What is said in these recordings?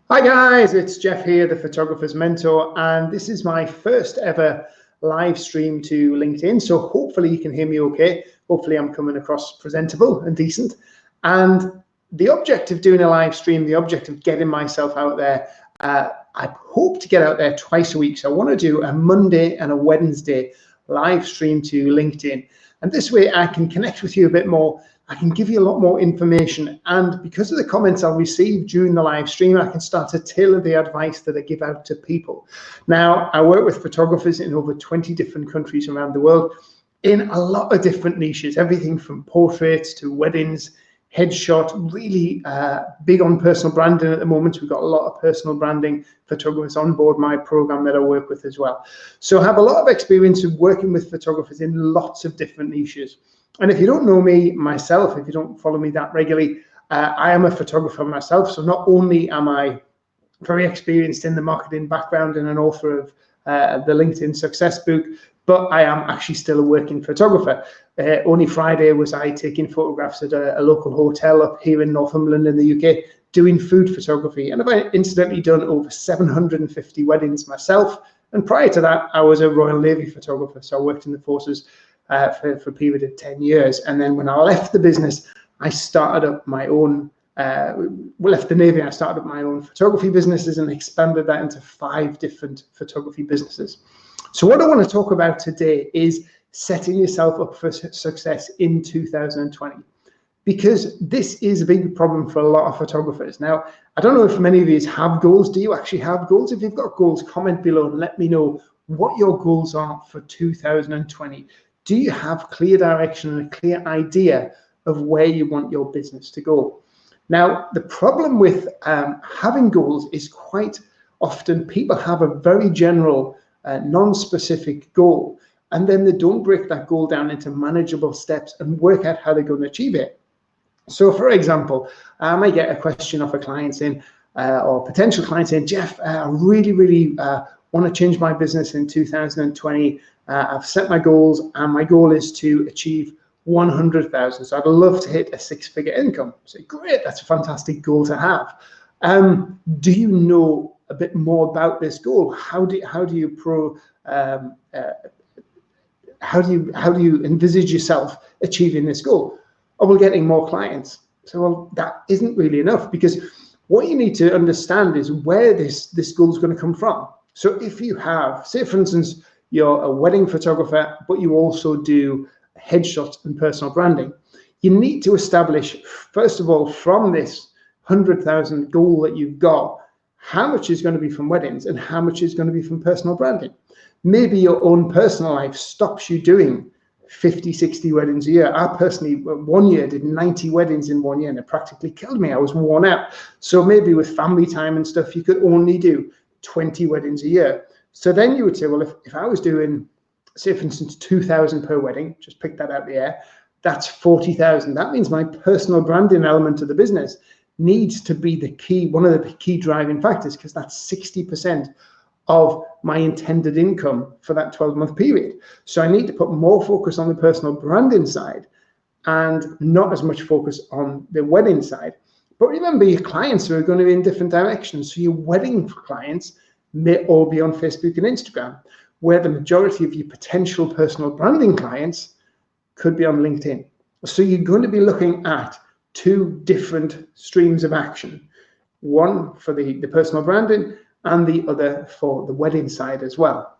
Hi guys, it's Jeff here, the Photographer's Mentor, and this is my first ever live stream to LinkedIn. So hopefully you can hear me okay. Hopefully I'm coming across presentable and decent. And the object of doing a live stream, the object of getting myself out there, I hope to get out there twice a week. So I want to do a Monday and a Wednesday live stream to LinkedIn. And this way I can connect with you a bit more. I can give you a lot more information, and because of the comments I'll receive during the live stream, I can start to tailor the advice that I give out to people. Now, I work with photographers in over 20 different countries around the world in a lot of different niches, everything from portraits to weddings, headshot, really big on personal branding at the moment. We've got a lot of personal branding photographers on board my program that I work with as well. So I have a lot of experience of working with photographers in lots of different niches. And if you don't know me myself, if you don't follow me that regularly, I am a photographer myself. So not only am I very experienced in the marketing background and an author of the LinkedIn Success Book, but I am actually still a working photographer. Only Friday was I taking photographs at a local hotel up here in Northumberland in the UK, doing food photography. And I've incidentally done over 750 weddings myself. And prior to that, I was a Royal Navy photographer. So I worked in the forces for a period of 10 years. And then when I left the business, I started up my own, left the Navy, I started up my own photography businesses and expanded that into 5 different photography businesses. So what I want to talk about today is setting yourself up for success in 2020, because this is a big problem for a lot of photographers. Now, I don't know if many of you have goals. Do you actually have goals? If you've got goals, comment below and let me know what your goals are for 2020. Do you have clear direction and a clear idea of where you want your business to go? Now, the problem with having goals is quite often people have a very general, non-specific goal, and then they don't break that goal down into manageable steps and work out how they're going to achieve it. So, for example, I might get a question off a client saying, or potential client saying, Jeff, I really want to change my business in 2020. I've set my goals, and my goal is to achieve 100,000. So I'd love to hit a 6-figure income. So great, that's a fantastic goal to have. Do you know a bit more about this goal? How do you envisage yourself achieving this goal? Oh, well, getting more clients. So, well, that isn't really enough, because what you need to understand is where this goal is going to come from. So if you have, say, for instance, you're a wedding photographer, but you also do headshots and personal branding, you need to establish, first of all, from this 100,000 goal that you've got, how much is going to be from weddings and how much is going to be from personal branding. Maybe your own personal life stops you doing 50, 60 weddings a year. I personally, one year, did 90 weddings in 1 year, and it practically killed me. I was worn out. So maybe with family time and stuff, you could only do 20 weddings a year. So then you would say, well, if I was doing, say, for instance, 2,000 per wedding, just pick that out of the air, that's 40,000. That means my personal branding element of the business needs to be the key, one of the key driving factors, because that's 60% of my intended income for that 12-month period. So I need to put more focus on the personal branding side and not as much focus on the wedding side. But remember, your clients are going to be in different directions. So your wedding clients may all be on Facebook and Instagram, where the majority of your potential personal branding clients could be on LinkedIn. So you're going to be looking at 2 different streams of action, one for the personal branding and the other for the wedding side as well.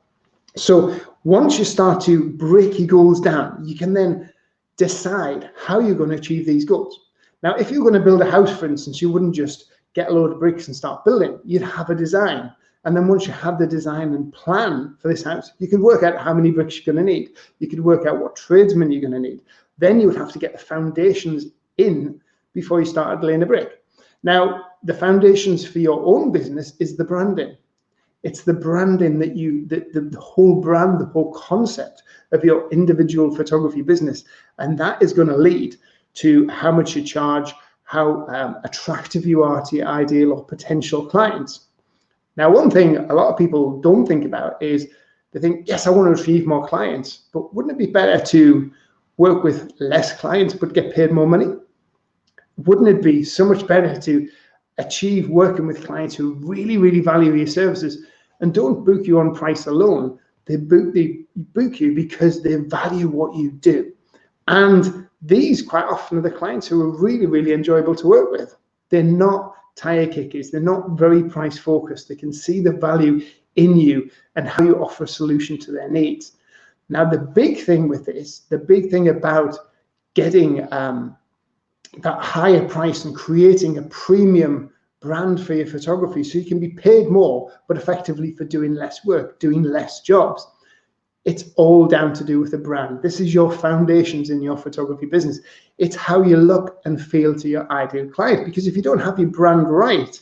So once you start to break your goals down, you can then decide how you're going to achieve these goals. Now, if you're going to build a house, for instance, you wouldn't just get a load of bricks and start building. You'd have a design. And then once you have the design and plan for this house, you can work out how many bricks you're going to need. You could work out what tradesmen you're going to need. Then you would have to get the foundations in before you started laying a brick. Now, the foundations for your own business is the branding. It's the branding that the whole brand, the whole concept of your individual photography business. And that is going to lead to how much you charge, how attractive you are to your ideal or potential clients. Now, one thing a lot of people don't think about is they think, yes, I want to achieve more clients, but wouldn't it be better to work with less clients but get paid more money? Wouldn't it be so much better to achieve working with clients who really, really value your services and don't book you on price alone. They book you because they value what you do. And these quite often are the clients who are really, really enjoyable to work with. They're not tire kickers. They're not very price focused. They can see the value in you and how you offer a solution to their needs. Now, the big thing with this, the big thing about getting that higher price and creating a premium brand for your photography so you can be paid more, but effectively for doing less work, doing less jobs. It's all down to do with the brand. This is your foundations in your photography business. It's how you look and feel to your ideal client. Because if you don't have your brand right,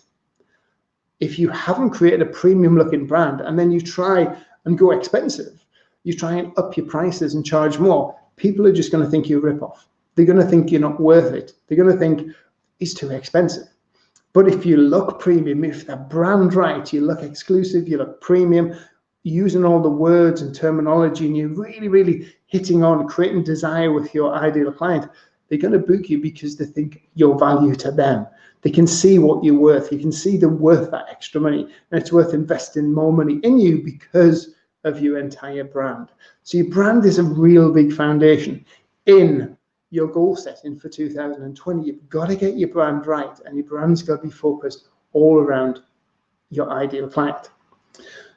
if you haven't created a premium looking brand and then you try and go expensive, you try and up your prices and charge more, people are just going to think you're a rip-off. They're going to think you're not worth it. They're going to think it's too expensive. But if you look premium, if the brand right, you look exclusive, you look premium, using all the words and terminology, and you're really, really hitting on creating desire with your ideal client, they're going to book you because they think your value to them. They can see what you're worth. You can see they're worth that extra money, and it's worth investing more money in you because of your entire brand. So your brand is a real big foundation in your goal setting for 2020. You've got to get your brand right, and your brand's got to be focused all around your ideal client.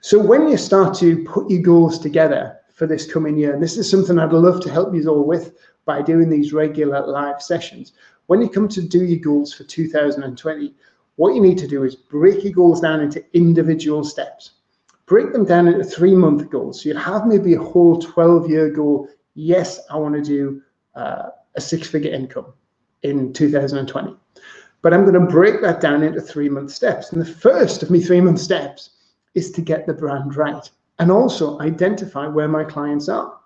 So when you start to put your goals together for this coming year, and this is something I'd love to help you all with by doing these regular live sessions, when you come to do your goals for 2020, what you need to do is break your goals down into individual steps. Break them down into 3-month goals. So you'll have maybe a whole 12-year goal. Yes, I want to do a 6-figure income in 2020. But I'm going to break that down into 3-month steps. And the first of my 3-month steps is to get the brand right and also identify where my clients are.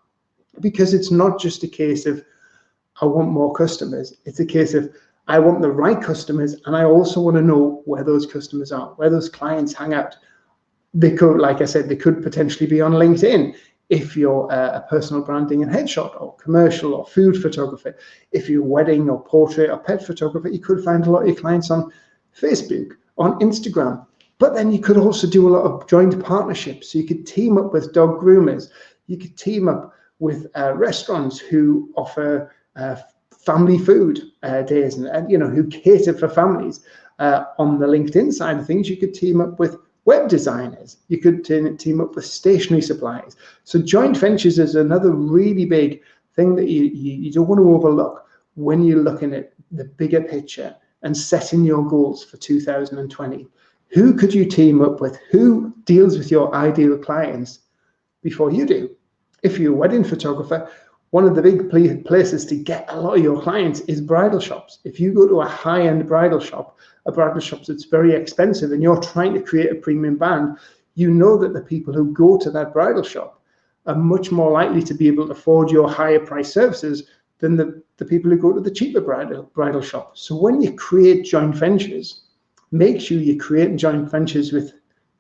Because it's not just a case of I want more customers. It's a case of I want the right customers, and I also want to know where those customers are, where those clients hang out. They could, like I said, they could potentially be on LinkedIn if you're a personal branding and headshot or commercial or food photographer. If you're wedding or portrait or pet photographer, you could find a lot of your clients on Facebook, on Instagram. But then you could also do a lot of joint partnerships. So you could team up with dog groomers. You could team up with restaurants who offer family food days and who cater for families. On the LinkedIn side of things, you could team up with web designers. You could team up with stationery suppliers. So joint ventures is another really big thing that you don't want to overlook when you're looking at the bigger picture and setting your goals for 2020. Who could you team up with? Who deals with your ideal clients before you do? If you're a wedding photographer, one of the big places to get a lot of your clients is bridal shops. If you go to a high-end bridal shop, a bridal shop that's very expensive, and you're trying to create a premium brand, you know that the people who go to that bridal shop are much more likely to be able to afford your higher price services than the people who go to the cheaper bridal shop. So when you create joint ventures, make sure you create joint ventures with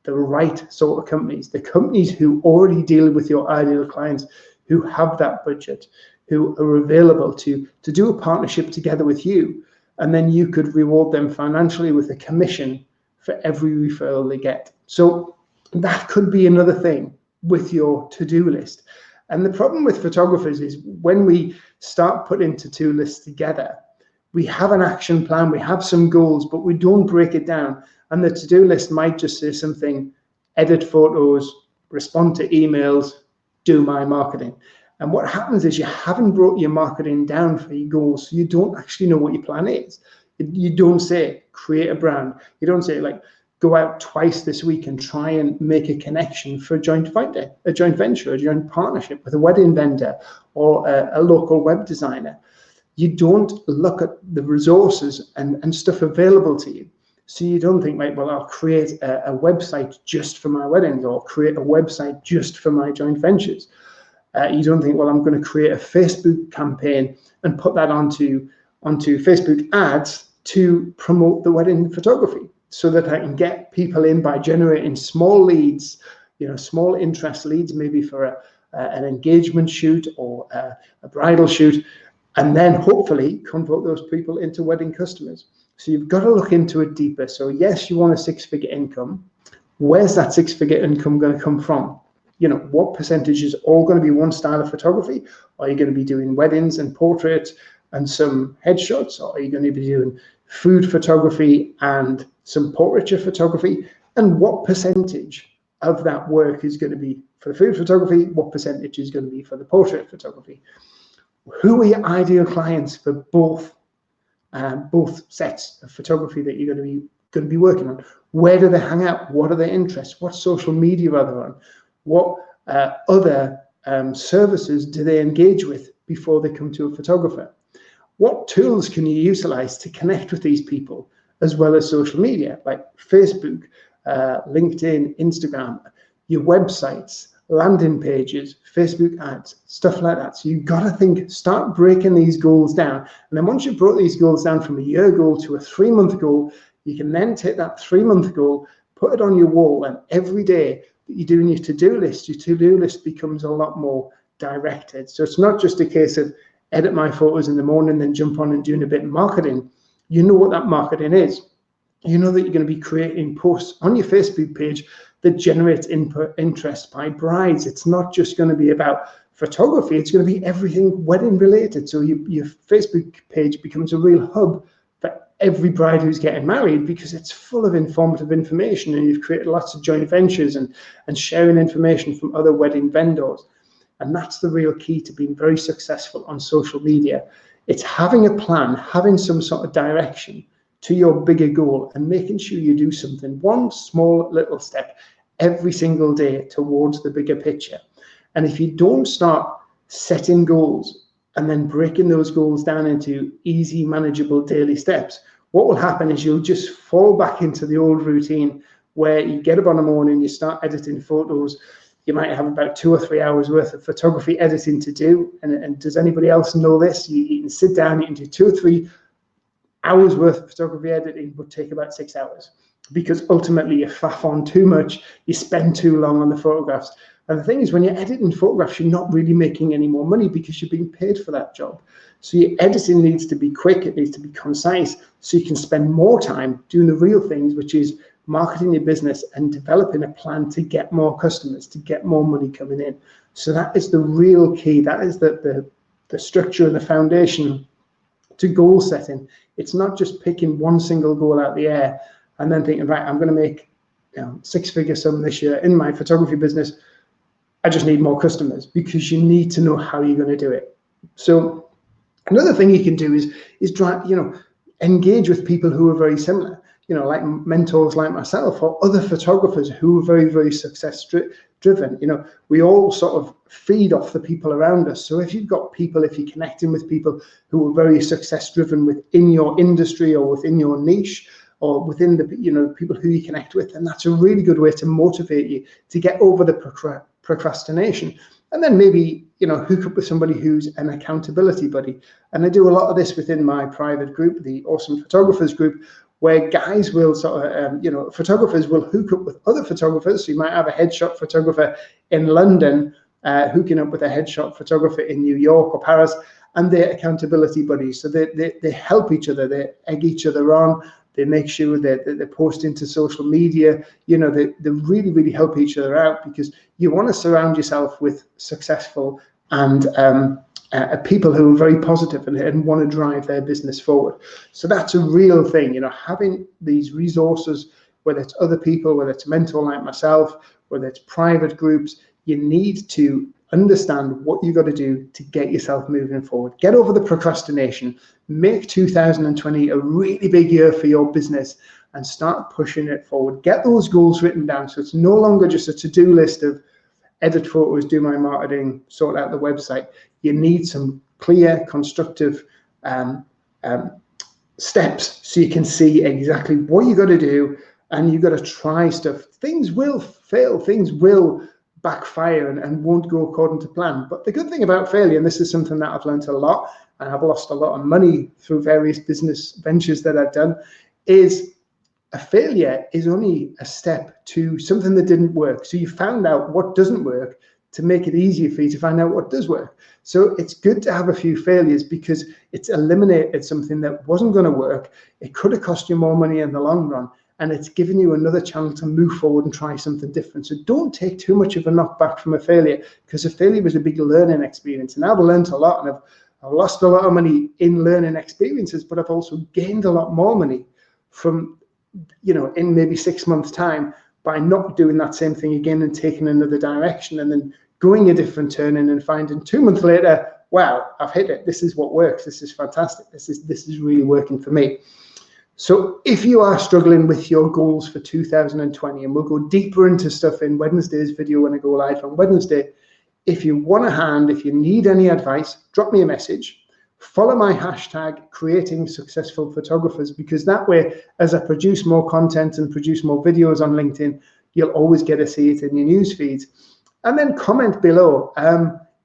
the right sort of companies, the companies who already deal with your ideal clients, who have that budget, who are available to do a partnership together with you. And then you could reward them financially with a commission for every referral they get. So that could be another thing with your to-do list. And the problem with photographers is when we start putting to-do lists together, we have an action plan, we have some goals, but we don't break it down. And the to-do list might just say something: edit photos, respond to emails, do my marketing. And what happens is you haven't brought your marketing down for your goals, so you don't actually know what your plan is. You don't say create a brand. You don't say like go out twice this week and try and make a connection for a joint venture, a joint partnership with a wedding vendor or a local web designer. You don't look at the resources and stuff available to you. So you don't think, right, well, I'll create a website just for my weddings or create a website just for my joint ventures. You don't think, well, I'm going to create a Facebook campaign and put that onto Facebook ads to promote the wedding photography so that I can get people in by generating small leads, small interest leads, maybe for an engagement shoot or a bridal shoot, and then hopefully convert those people into wedding customers. So you've got to look into it deeper. So yes, you want a 6-figure income. Where's that 6-figure income going to come from? You know, what percentage is all going to be one style of photography? Are you going to be doing weddings and portraits and some headshots? Or are you going to be doing food photography and some portraiture photography? And what percentage of that work is going to be for the food photography? What percentage is going to be for the portrait photography? Who are your ideal clients for both sets of photography that you're going to be working on? Where do they hang out? What are their interests? What social media are they on? What other services do they engage with before they come to a photographer? What tools can you utilize to connect with these people, as well as social media like Facebook, LinkedIn, Instagram, your websites, landing pages, Facebook ads, stuff like that. So you've got to think, start breaking these goals down. And then once you've brought these goals down from a year goal to a 3-month goal, you can then take that 3-month goal, put it on your wall, and every day that you're doing your to-do list becomes a lot more directed. So it's not just a case of edit my photos in the morning, then jump on and doing a bit of marketing. You know what that marketing is. You know that you're going to be creating posts on your Facebook page that generates interest by brides. It's not just going to be about photography. It's going to be everything wedding related. So your Facebook page becomes a real hub for every bride who's getting married, because it's full of informative information, and you've created lots of joint ventures and sharing information from other wedding vendors. And that's the real key to being very successful on social media. It's having a plan, having some sort of direction to your bigger goal, and making sure you do something, one small little step every single day towards the bigger picture. And if you don't start setting goals and then breaking those goals down into easy, manageable daily steps, what will happen is you'll just fall back into the old routine where you get up in the morning, you start editing photos. You might have about 2 or 3 hours worth of photography editing to do. And does anybody else know this? You can sit down, you can do 2 or 3 hours worth of photography editing would take about 6 hours, because ultimately you faff on too much, you spend too long on the photographs. And the thing is, when you're editing photographs, you're not really making any more money because you're being paid for that job. So your editing needs to be quick, it needs to be concise, so you can spend more time doing the real things, which is marketing your business and developing a plan to get more customers, to get more money coming in. So that is the real key. That is the structure and the foundation to goal setting. It's not just picking one single goal out of the air and then thinking, right, I'm going to make 6-figure sum this year in my photography business. I just need more customers, because you need to know how you're going to do it. So another thing you can do is try, engage with people who are very similar, like mentors like myself or other photographers who are very, very success driven. We all sort of feed off the people around us. So if you've got people, if you're connecting with people who are very success driven within your industry or within your niche, or within the people who you connect with, and that's a really good way to motivate you to get over the procrastination. And then maybe hook up with somebody who's an accountability buddy. And I do a lot of this within my private group, the Awesome Photographers group, where guys will photographers will hook up with other photographers. So you might have a headshot photographer in London hooking up with a headshot photographer in New York or Paris, and they're accountability buddies. So they help each other, they egg each other on, they make sure that they're posting to social media. They really, really help each other out, because you want to surround yourself with successful and people who are very positive and want to drive their business forward. So that's a real thing, having these resources, whether it's other people, whether it's a mentor like myself, whether it's private groups. You need to understand what you got to do to get yourself moving forward. Get over the procrastination. Make 2020 a really big year for your business and start pushing it forward. Get those goals written down, so it's no longer just a to-do list of edit photos, do my marketing, sort out the website. You need some clear, constructive steps so you can see exactly what you got to do, and you got to try stuff. Things will fail, things will backfire and won't go according to plan. But the good thing about failure, and this is something that I've learned a lot, and I've lost a lot of money through various business ventures that I've done, is a failure is only a step to something that didn't work. So you found out what doesn't work, to make it easier for you to find out what does work. So it's good to have a few failures because it's eliminated something that wasn't going to work. It could have cost you more money in the long run, and it's given you another chance to move forward and try something different. So don't take too much of a knockback from a failure, because a failure was a big learning experience. And I've learned a lot, and I've lost a lot of money in learning experiences, but I've also gained a lot more money from, in maybe 6 months' time, by not doing that same thing again and taking another direction and then going a different turn and finding 2 months later, wow, I've hit it. This is what works. This is fantastic. This is really working for me. So if you are struggling with your goals for 2020, and we'll go deeper into stuff in Wednesday's video when I go live on Wednesday, if you want a hand, if you need any advice, drop me a message. Follow my hashtag Creating Successful Photographers, because that way, as I produce more content and produce more videos on LinkedIn, you'll always get to see it in your news feeds. And then comment below,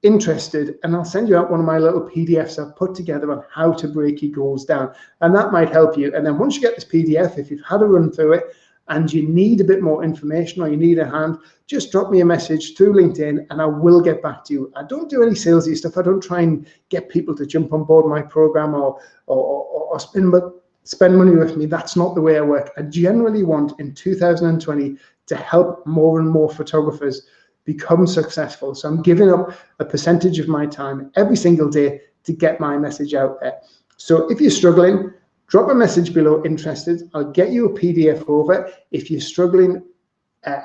interested, and I'll send you out one of my little PDFs I've put together on how to break your goals down. And that might help you. And then once you get this PDF, if you've had a run through it and you need a bit more information or you need a hand, just drop me a message through LinkedIn and I will get back to you. I don't do any salesy stuff. I don't try and get people to jump on board my program or spend money with me. That's not the way I work. I generally want in 2020 to help more and more photographers become successful. So I'm giving up a percentage of my time every single day to get my message out there. So if you're struggling, drop a message below, interested. I'll get you a PDF over. If you're struggling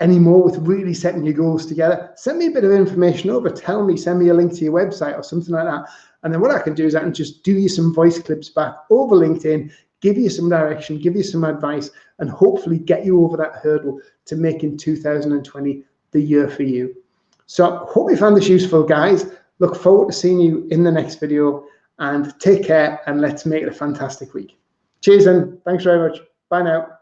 anymore with really setting your goals together, send me a bit of information over. Tell me, send me a link to your website or something like that. And then what I can do is I can just do you some voice clips back over LinkedIn, give you some direction, give you some advice, and hopefully get you over that hurdle to making 2020 the year for you. So hope you found this useful, guys. Look forward to seeing you in the next video, and take care, and let's make it a fantastic week. Cheers, and thanks very much. Bye now.